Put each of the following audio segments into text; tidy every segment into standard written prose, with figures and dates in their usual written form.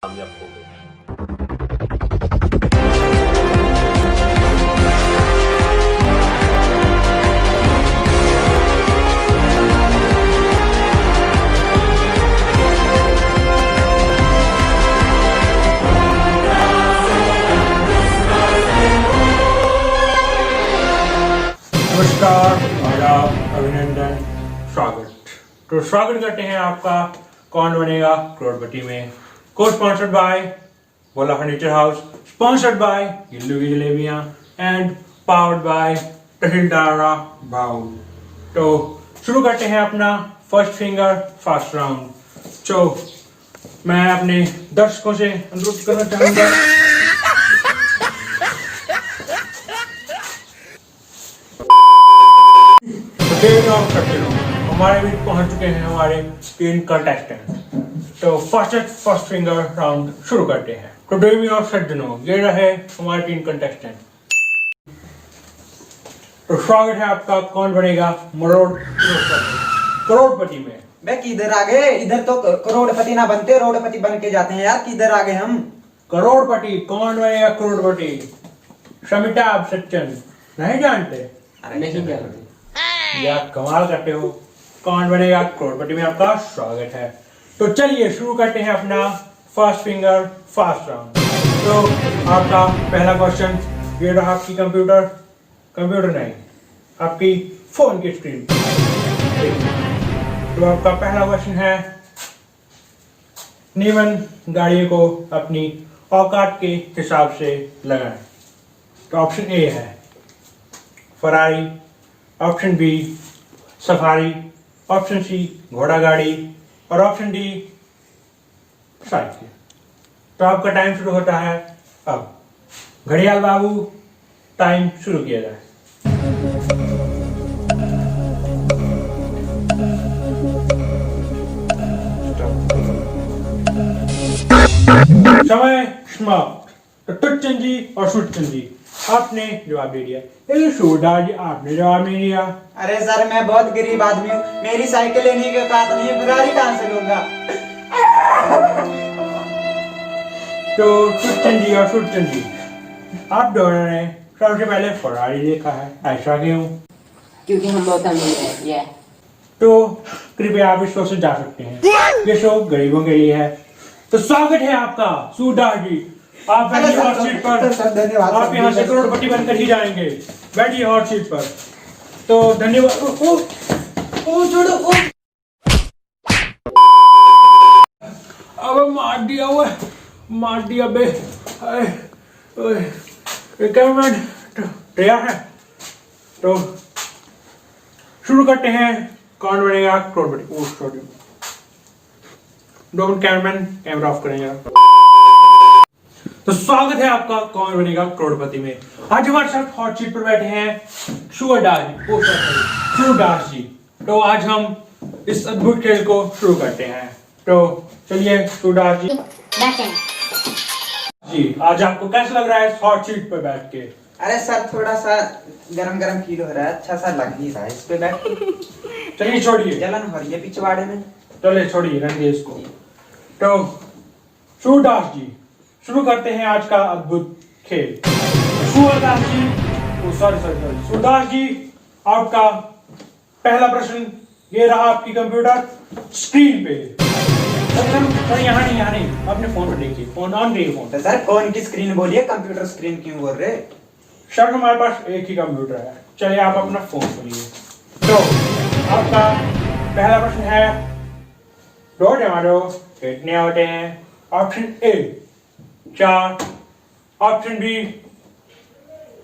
कामयाब हो गए। नमस्कार, आदाब, अभिनंदन, स्वागत। तो स्वागत करते हैं आपका कौन बनेगा करोड़पति में। को स्पॉन्सर्ड बाय बोला furniture house, sponsored by Gillu की जलेबियां एंड पावर्ड बाय तहसीलदारा भाऊ। तो शुरू करते हैं अपना फर्स्ट फिंगर फास्ट राउंड। तो मैं अपने दर्शकों से अनुरोध करना चाहूंगा हमारे बीच पहुंच चुके हैं हमारे 3 कंटेस्टेंट। तो फर्स्ट फिंगर राउंड शुरू करते हैं। तो देवी और सज्जनों, ये रहे हमारे 3 कंटेस्टेंट। तो स्वागत है आपका कौन बनेगा करोड़पति में। मैं किधर आ गए? इधर तो करोड़पति ना बनते, रोडपति बन के जाते हैं यार। किधर आ गए हम? करोड़पति कौन बनेगा करोड़पति? शमिताभ बच्चन नहीं जानते? अरे नहीं जानते या कमाल करते हो। कौन बनेगा करोड़पति में आपका स्वागत है। तो चलिए शुरू करते हैं अपना फर्स्ट फिंगर फास्ट राउंड। तो आपका पहला क्वेश्चन ये रहा आपकी कंप्यूटर नहीं, आपकी फोन की स्क्रीन। तो आपका पहला क्वेश्चन है, निमन गाड़ियों को अपनी औकात के हिसाब से लगाएं। तो ऑप्शन ए है Ferrari, option B safari, option C घोड़ा गाड़ी और ऑप्शन डी साइकिल। तो आपका टाइम शुरू होता है अब। घड़ियाल बाबू, टाइम शुरू किया जाए। समय समाप्त। तो टुच्चन जी और सुच्चन जी आपने जवाब दे दिया, लेकिन सोडा जी आपने जवाब नहीं दिया। अरे सर, मैं बहुत गरीब आदमी हूँ, मेरी साइकिल लेने के औकात नहीं है, फरारी कहाँ से लूंगा? तो सुच्चन जी और सुच्चन जी, आप दोनों ने सबसे पहले फरारी देखा है, ऐसा क्यों? क्योंकि हम बहुत अमीर हैं। ये तो कृपया आप इस शो से जा सकते हैं, ये शो गरीबों के लिए है। तो स्वागत है आपका सूरदास जी, आप बैठिए हॉट सीट पर। धन्यवाद। आप यहाँ से करोड़पति बनकर ही जाएंगे। बैठिए हॉट सीट पर। तो धन्यवाद। ओ छोड़ो। अब मार दिया बे। कैमरामैन तैयार है? तो शुरू करते हैं Kaun Banega Crorepati. Oh sorry, don't cameraman, camera off करेंगे। तो स्वागत है आपका कौन बनेगा करोड़पति में। आज हमारे साथ हॉट सीट पर बैठे हैं सूरदास जी। तो आज हम इस अद्भुत खेल को शुरू करते हैं। तो चलिए सूरदास जी, आज आपको कैसा लग रहा है हॉट सीट पर बैठ के? अरे सर, थोड़ा सा गरम गरम फील हो रहा है, अच्छा सा लग नहीं रहा है इस पे बैठ के। चलिए छोड़िए, जलन हो रही है पिछवाड़े में। चलिए छोड़िए, रहने इसको। तो सूरदास जी, शुरू करते हैं आज का अद्भुत खेल। सूरदास जी, आपका पहला प्रश्न ये रहा आपकी कंप्यूटर स्क्रीन पे। सर यहाँ नहीं, अपने फोन पर देखिए, फोन ऑन रही फोन। तो सर, फोन की स्क्रीन बोलिए, कंप्यूटर स्क्रीन क्यों बोल रहे? सर हमारे पास एक ही कंप्यूटर है। चलिए आप अपना फोन खोलिए। तो आपका पहला प्रश्न है, 2 टमाटो कितने होते हैं? Option A 4, option B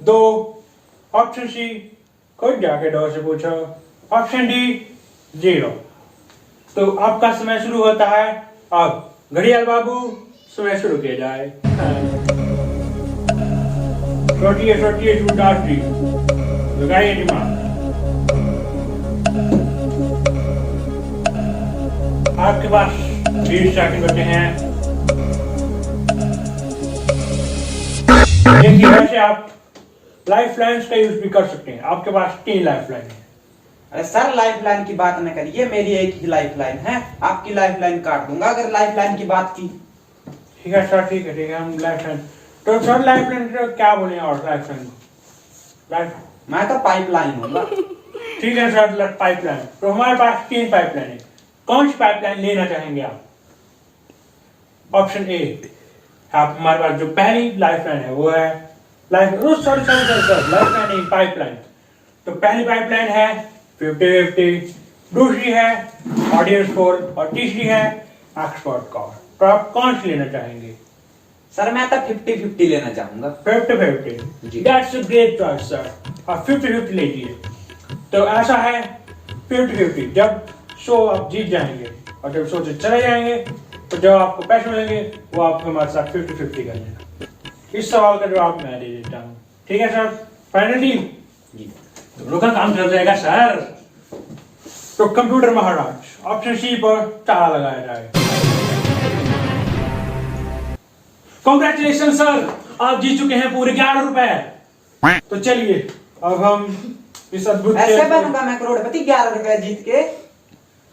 2, option C खुद जाके 2 से पूछो, ऑप्शन डी 0। तो आपका समय शुरू होता है अब। घड़ियाल बाबू, समय शुरू किया जाए। सोचिए सूरदास जी, लगाइए दिमाग। आपके पास 20 सेकंड बचे हैं। देखिए, वैसे आप लाइफ लाइन्स का यूज भी कर सकते हैं, आपके पास 3 लाइफ लाइन है। अरे सर, लाइफ लाइन की बात न करिए, मेरी एक ही लाइफ लाइन है, आपकी लाइफ लाइन काट दूंगा अगर लाइफ लाइन की बात की। ठीक है सर, ठीक है हम लाइफ लाइन। तो सर लाइफ लाइन क्या बोले और लाइफ लाइन लाइफ मैं तो पाइपलाइन हूँ। ठीक है सर, पाइपलाइन। तो हमारे पास 3 पाइपलाइन है। कौन सी पाइपलाइन लेना चाहेंगे आप? ऑप्शन ए, आप हमारे पास जो पहली लाइफ लाइन है वो है लाइफ सॉरी लाइफ लाइन नहीं, पाइपलाइन। तो पहली पाइपलाइन है 50-50, दूसरी है ऑडियंस पोल और तीसरी है एक्सपर्ट कॉल। तो आप कौन सी लेना चाहेंगे? सर मैं तो 50-50 लेना चाहूंगा। 50-50। जी। That's a great choice sir. आप 50-50 लीजिए। तो ऐसा है 50-50, जब शो आप जीत जाएंगे और जब शो से चले जाएंगे तो जब आपको पैसे मिलेंगे वो आप हमारे साथ 50-50 कर लेना। इस सवाल का जवाब मैं दे देता हूँ। ठीक है सर, फाइनल डील? जी। दोनों का काम चल जाएगा सर। तो कंप्यूटर महाराज ऑप्शन सी पर ताला लगाया जाए। कांग्रेचुलेशन सर, आप जीत चुके हैं पूरे 11 रुपए। तो चलिए अब हम इस अद्भुत ऐसे खेल को- बनूंगा मैं करोड़पति 11 रुपए जीत के।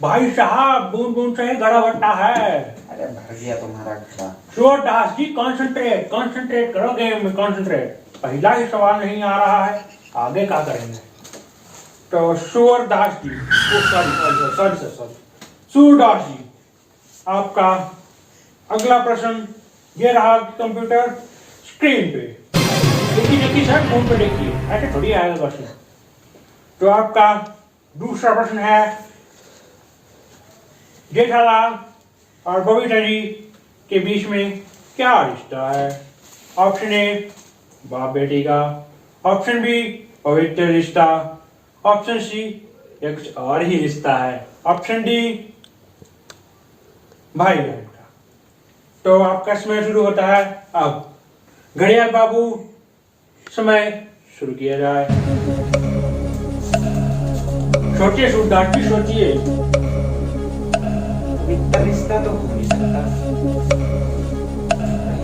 भाई साहब बूंद बूंद से ही गड़ा भट्टा है। अरे भर गया तुम्हारा घड़ा। श्योर दास जी, कंसंट्रेट करो गेम में, कंसंट्रेट। पहला ही सवाल नहीं आ रहा है, आगे क्या करेंगे? तो श्योर दास जी, सॉरी सूरदास जी, आपका अगला प्रश्न ये रहा कंप्यूटर स्क्रीन पे। देखिए सर, फोन पे देखिए, ऐसे थोड़ी आएगा प्रश्न। तो आपका दूसरा प्रश्न है जेठालाल और बबीता जी के बीच में क्या रिश्ता है? ऑप्शन ए, बाप बेटी का। ऑप्शन बी, पवित्र रिश्ता। ऑप्शन सी, या कुछ और ही रिश्ता है। ऑप्शन डी, भाई बहन का। तो आपका समय शुरू होता है अब। घड़ियाल बाबू, समय शुरू किया जाए। सोचिए सूरदास जी, सोचिए। इतना रिश्ता तो हो नहीं सकता।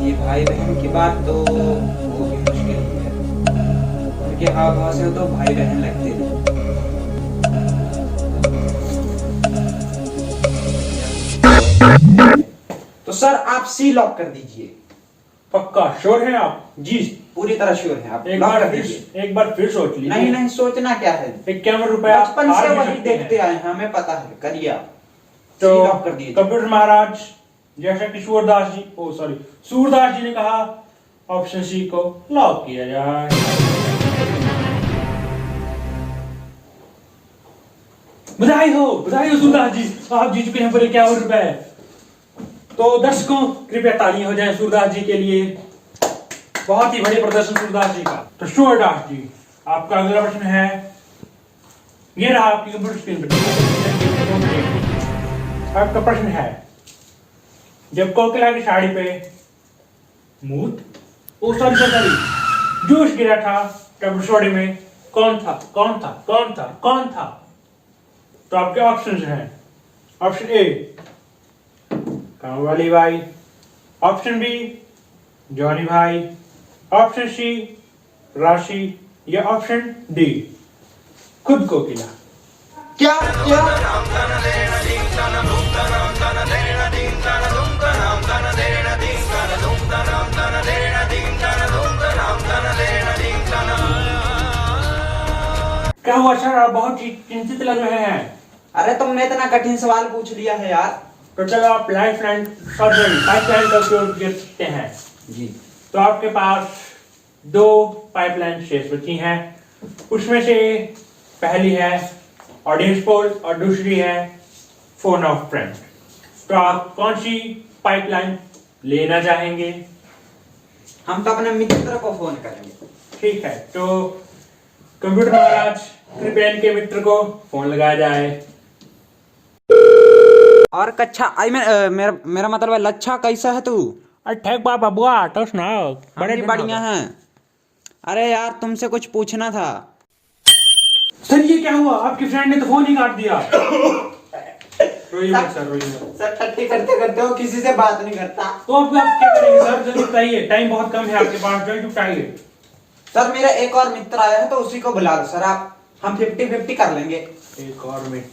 ये भाई बहन की बात तो वो भी मुश्किल ही है। उनके हाव भाव से तो भाई बहन लगते हैं। तो सर आप सी लॉक कर दीजिए। पक्का श्योर है आप? जी पूरी तरह श्योर है आप। एक लॉक बार कर फिर दीजिए। एक बार फिर सोच लीजिए। नहीं नहीं सोचना क्या है, 51 रुपए आप बचपन हार से भी वही सकते हैं। देखते आए हैं, हमें पता है। करिए आप। तो सी लॉक कर दीजिए। कंप्यूटर महाराज, जैसा कि सूरदास जी ने कहा, ऑप्शन सी को लॉक किया जाए। बधाई हो सूरदास जी, आप जीत चुके हैं पूरे 51 रुपए। तो दर्शकों कृपया तालियां हो जाए सूरदास जी के लिए। बहुत ही बड़े प्रदर्शन सूरदास जी का। तो सूरदास जी, आपका अगला प्रश्न है, ये रहा आपकी कंप्यूटर स्क्रीन पर। आपका प्रश्न है, जब कोकिला की साड़ी पे जूस गिरा था तब रसोड़ी में कौन था? तो आपके ऑप्शंस हैं। ऑप्शन ए, कामवाली बाई। ऑप्शन बी, जॉनी भाई। Option C, Rashi. या ऑप्शन डी, खुद कोकिला। क्या क्या क्या हुआ सर, आप बहुत ही चिंतित लग रहे हैं। अरे तुमने इतना कठिन सवाल पूछ लिया है यार। तो चलो आप पाइपलाइन का उपयोग कर सकते हैं। जी। तो आपके पास 2 पाइपलाइन शेष बची हैं। उसमें से पहली है ऑडियंस पोल और दूसरी है फोन ऑफ फ्रेंड। तो आप कौन सी पाइपलाइन लेना चाहेंगे? हम तो अपने मित्र को फोन करेंगे। ठीक है, तो कंप्यूटर महाराज कृपया इनके मित्र को फोन लगाया जाए। और कच्छा आई मैं मेरा मतलब है लच्छा कैसा है तू? अरे ठीक बाबा बुआ, तो सुनाओ। बड़े बढ़िया हैं। अरे यार तुमसे कुछ पूछना था। सर ये क्या हुआ, आपकी फ्रेंड ने तो फोन ही काट दिया। रोइए मत सर, रोइए मत। सर टट्टी करते करते हो किसी से बात नहीं करता। तो अब आप क्या करेंगे सर, जल्दी बताइए, टाइम बहुत कम है आपके पास, जल्दी बताइए। सर मेरा एक और मित्र आया है तो उसी को बुला दो सर आप। हम 50-50 कर लेंगे। एक और मिनट।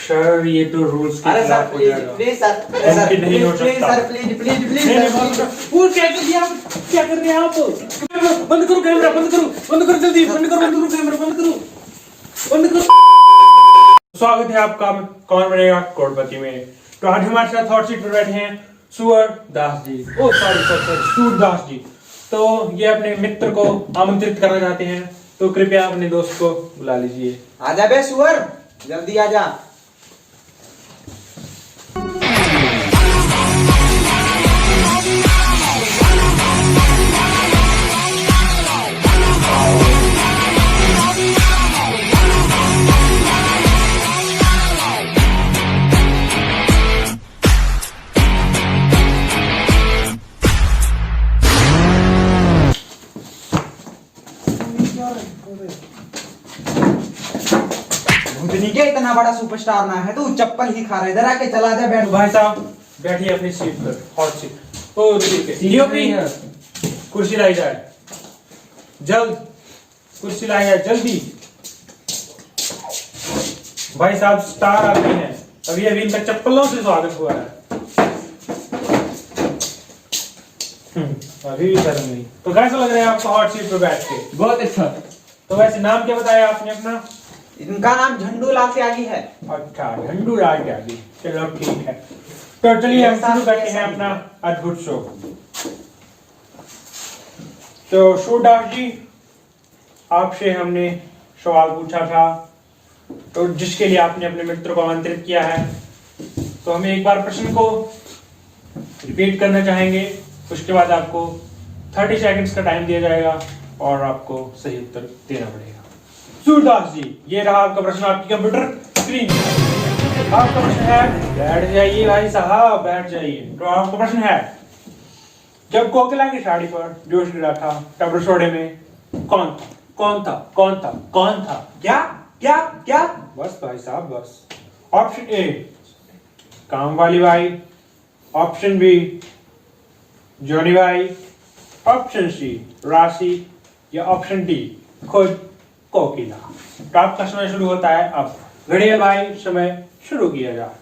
सर ये तो रूल्स के अरे सर खिलाफ हो प्लीज जाएगा। प्लीज सर मुमकिन नहीं हो प्लीज सकता। सर प्लीज प्लीज प्लीज नहीं, नहीं, सर बंद करो। वो क्या कर दिया आप? क्या कर रहे हैं आप? बंद करो कैमरा, बंद करो जल्दी, बंद करो कैमरा, बंद करो। स्वागत है आपका कौन बनेगा करोड़पति में। तो आज हमारे साथ हॉट सीट पर बैठे हैं सूरदास जी। ओ सॉरी सूरदास जी। तो ये अपने मित्र को आमंत्रित करना चाहते हैं, तो कृपया अपने दोस्त को बुला लीजिए। आजा बे सुअर, जल्दी आजा। भूतनी के इतना बड़ा सुपरस्टार ना है, तू चप्पल ही खा रहा है। इधर आके चला जा, बैठ। तो भाई साहब बैठिए अपनी सीट पर, हॉट सीट। ओ ठीक है, डीओपी कुर्सी लाई जाए, जल्द कुर्सी लाई जाए जल्दी। भाई साहब स्टार आदमी हैं, अभी अभी इनका चप्पलों से स्वागत हुआ है। अभी भी शर्म नहीं। तो कैसा लग रहा है आपको हॉट सीट पर बैठ के? बहुत अच्छा। तो वैसे नाम क्या बताया आपने अपना? इनका नाम झंडू लाल त्यागी है। अच्छा, झंडू राज त्यागी। चलो ठीक है, तो चलिए हम शुरू करते हैं अपना अद्भुत शो। तो सूरदास जी, आपसे हमने सवाल पूछा था, तो जिसके लिए आपने अपने मित्र को आमंत्रित किया है, तो हमें एक बार प्रश्न को रिपीट करना चाहेंगे। उसके बाद आपको 30 सेकंड्स का टाइम दिया जाएगा और आपको सही उत्तर देना पड़ेगा। सूरदास जी, ये रहा आपका प्रश्न आपकी कंप्यूटर स्क्रीन पर। आपका प्रश्न है, बैठ जाइए भाई साहब, बैठ जाइए। तो आपका प्रश्न है, जब कोकिला की साड़ी पर जोश गिरा था तब रसोड़े में कौन था? कौन था? कौन था? कौन था? क्या क्या क्या? बस भाई साहब बस। ऑप्शन ए काम वाली बाई, ऑप्शन बी जोनी बाई, ऑप्शन सी राशि, या ऑप्शन डी खुद कोकिला। तो आपका समय शुरू होता है अब। घड़ियाल भाई, समय शुरू किया जाए।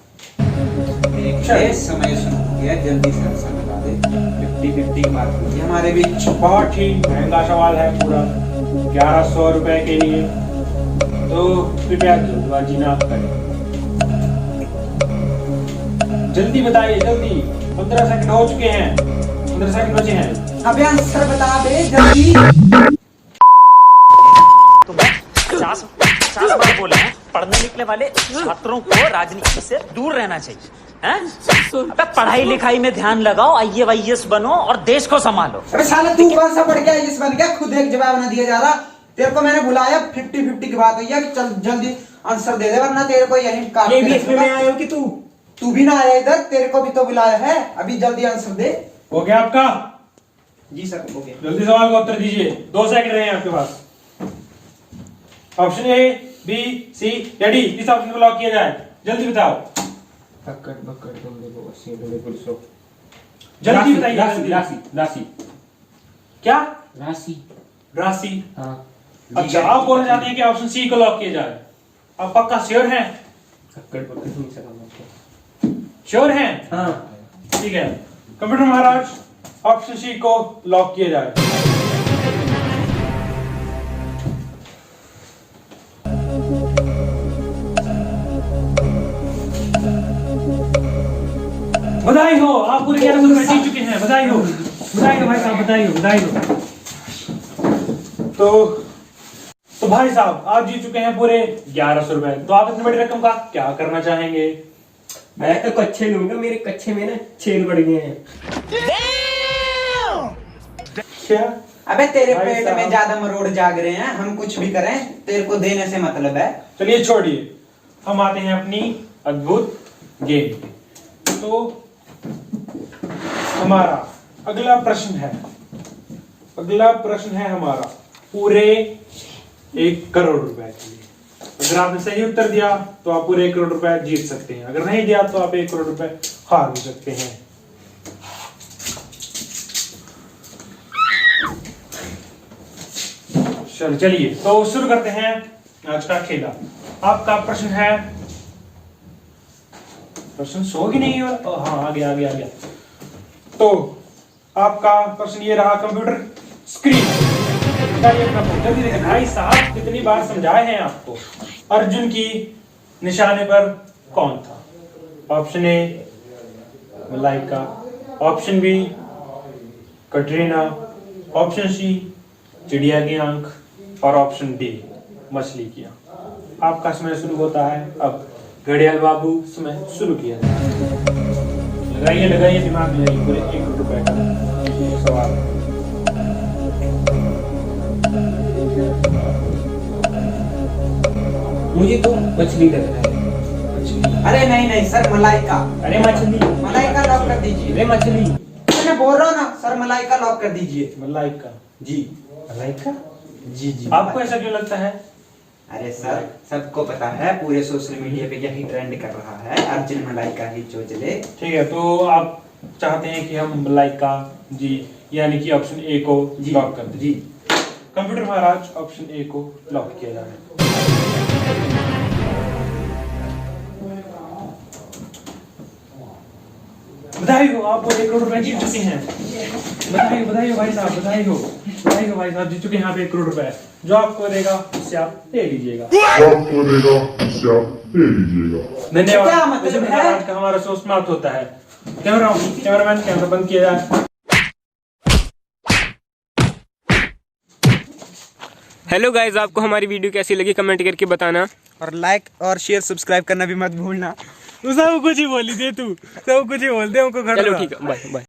ये समय शुरू किया, जल्दी से आंसर बता दे। 50-50 की बात होगी हमारे बीच। बहुत ही महंगा सवाल है, पूरा 1100 रुपए के लिए, तो कृपया जल्दबाजी ना करें। जल्दी बताइए, जल्दी। 15 सेकंड हो चुके हैं, 15 सेकंड बचे हैं। अबे आंसर बता बे जल्दी। तो मैं 50 बार बोला हूं, पढ़ने लिखने वाले छात्रों को राजनीति से दूर रहना चाहिए। हैं? अबे पढ़ाई लिखाई में ध्यान लगाओ, IAS बनो और देश को संभालो। अबे साला तू कौन सा पढ़ के आईएएस बन गया? खुद एक जवाब ना दिया जा रहा। तेरे को मैंने बुलाया, 50-50 की बात हुई है कि चल जल्दी आंसर दे दे, वरना तेरे को यही काट के रखूंगा। मैं आया हूँ कि तू भी ना आया इधर, तेरे को भी तो बुलाया है। अभी जल्दी आंसर दे। हो गया आपका? जी सर, हो गया। जल्दी सवाल का उत्तर दीजिए, 2 सेकंड रहे हैं आपके पास। ऑप्शन ए, बी, सी या डी, इस ऑप्शन को लॉक किया जाए। जल्दी बताओ, जल्दी बताइए। राशि। क्या? राशि। राशि। हाँ। अच्छा, आप बोलना चाहते हैं कि ऑप्शन सी को लॉक किया जाए। आप पक्का श्योर हैं? श्योर हैं? हाँ। ठीक है, कंप्यूटर महाराज, ऑप्शन सी को लॉक किया जाए। बधाई हो, आप पूरे 1100 रुपए जीत चुके हैं। बधाई हो भाई साहब, बधाई हो। तो भाई साहब, आप जीत चुके हैं पूरे 1100 रुपए। तो आप इतनी बड़ी रकम का क्या करना चाहेंगे? मैं तो कच्चे लूंगा, मेरे कच्चे में ना छेद पड़ गए हैं। क्या? अबे तेरे भाई पेट साहब। में ज्यादा मरोड़ जाग रहे हैं। हम कुछ भी करें, तेरे को देने से मतलब है। चलिए छोड़िए, हम आते हैं अपनी अद्भुत गेम पे। तो हमारा अगला प्रश्न है हमारा पूरे 1 करोड़ रुपए के लिए। अगर आपने सही उत्तर दिया तो आप पूरे 1 करोड़ रुपए जीत सकते हैं, अगर नहीं दिया तो आप 1 करोड़ रुपए हार भी सकते हैं। चलिए तो शुरू करते हैं आज का खेला। आपका प्रश्न है, प्रश्न सो ही नहीं हो। हाँ, आ गया। तो आपका प्रश्न ये रहा, कंप्यूटर स्क्रीन। बताइए अपना फोन जल्दी देखिए। भाई साहब कितनी बार समझाए हैं आपको। अर्जुन की निशाने पर कौन था? Option A Malaika, option B Katrina, option C चिड़िया की आंख और ऑप्शन डी मछली की आंख। आपका समय शुरू होता है अब। घड़ियाल बाबू समय शुरू किया जाए। लगाइए दिमाग में पूरे 1 करोड़ रुपए का सवाल। मुझे तो मछली लग रहा है। अरे नहीं सर, मलाइका। अरे मछली, मलाइका लॉक कर दीजिए। अरे मछली। मैं बोल रहा हूँ ना सर, मलाइका लॉक कर दीजिए। मलाइका जी। मलाइका जी। आपको ऐसा क्यों लगता है? अरे सर, सबको पता है, पूरे सोशल मीडिया पे यही ट्रेंड कर रहा है, अर्जुन मलाइका ही चोचले। ठीक है, तो आप चाहते हैं कि हम मलाइका जी यानी कि ऑप्शन ए को लॉक कर दें। जी। कंप्यूटर महाराज, ऑप्शन ए को लॉक किया जाए। बधाई हो, आप 1 करोड़ रुपए जीत चुके हैं। बधाई हो भाई साहब, बधाई हो भाई साहब, जीत चुके हैं आप 1 करोड़ रुपए। जो आपको देगा उससे आप ले लीजिएगा। धन्यवाद। क्या मतलब है? आज का हमारा शो समाप्त होता है। कैमरामैन कैमरा बंद किया जाए। हेलो गाइस, आपको हमारी वीडियो कैसी लगी कमेंट करके बताना। और लाइक और शेयर सब्सक्राइब करना भी मत भूलना। तू सब कुछ ही बोली दे, तू सब कुछ ही बोल दे, उनको घर चलो ठीक है, बाय बाय।